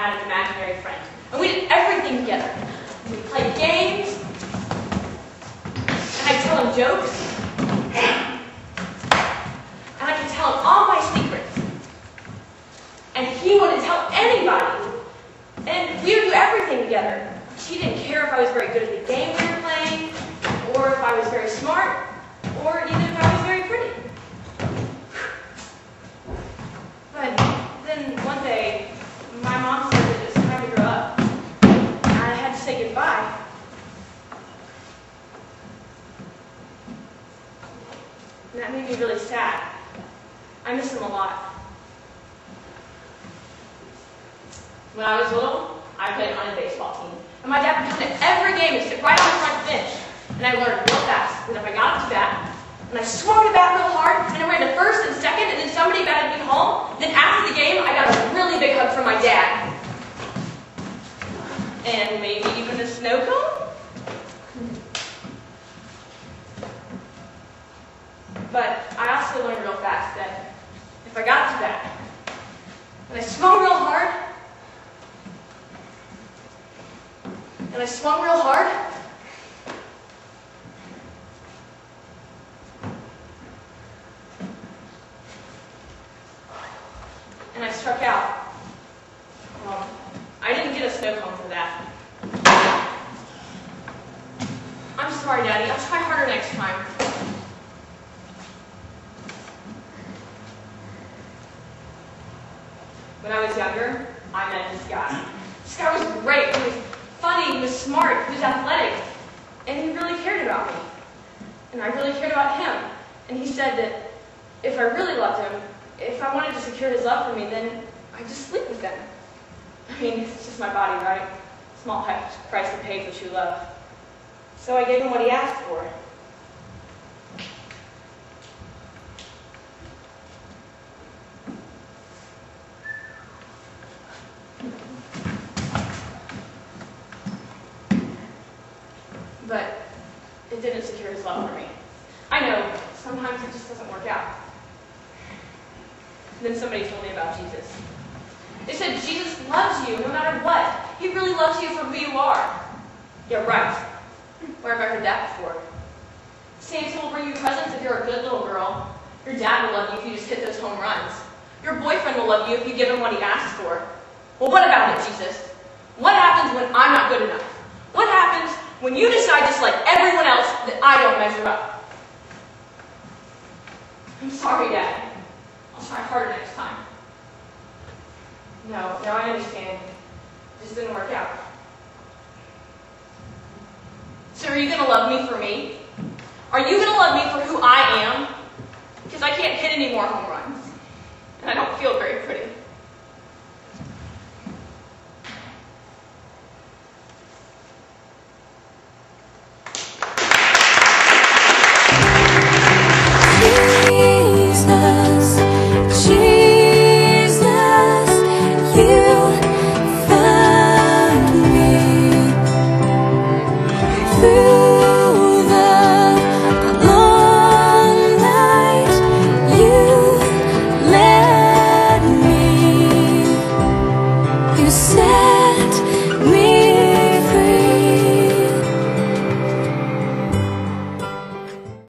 had an imaginary friend. And we did everything together. We played games, and I'd tell him jokes, and I could tell him all my secrets. And he wouldn't tell anybody. And we would do everything together. He didn't care if I was very good at the game we were playing, or if I was very smart, or even if I was very pretty. But then one day, my mom said that it was time to grow up. And I had to say goodbye. And that made me really sad. I miss him a lot. When I was little, I played on a baseball team. And my dad would come to every game and sit right on the front bench. And I learned real fast that if I got up to bat, and I swung the bat real hard, and I ran to first and second, and then somebody batted me home, then after the game, I got a really big hug from my dad. And maybe even a snow cone? But I also learned real fast that if I got up to bat, and I swung real hard, and I swung real hard, and I struck out. Well, I didn't get a snow cone for that. I'm sorry, Daddy. I'll try harder next time. When I was younger, I met this guy. This guy was great. He was funny, he was smart, he was athletic, and he really cared about me. And I really cared about him. And he said that if I really loved him, if I wanted to secure his love for me, then I'd just sleep with him. I mean, it's just my body, right? Small price to pay for true love. So I gave him what he asked for. But it didn't secure his love for me. I know, sometimes it just doesn't work out. And then somebody told me about Jesus. They said, Jesus loves you no matter what. He really loves you for who you are. Yeah, right. Where have I heard that before? Santa will bring you presents if you're a good little girl. Your dad will love you if you just hit those home runs. Your boyfriend will love you if you give him what he asks for. Well, what about it, Jesus? What happens when I'm not good enough? What happens when you decide, just like everyone else, that I don't measure up? I'm sorry, Dad. I'll try harder next time. No, I understand. It just didn't work out. So are you going to love me for me? Are you going to love me for who I am? Because I can't hit any more home runs. And I don't feel very pretty.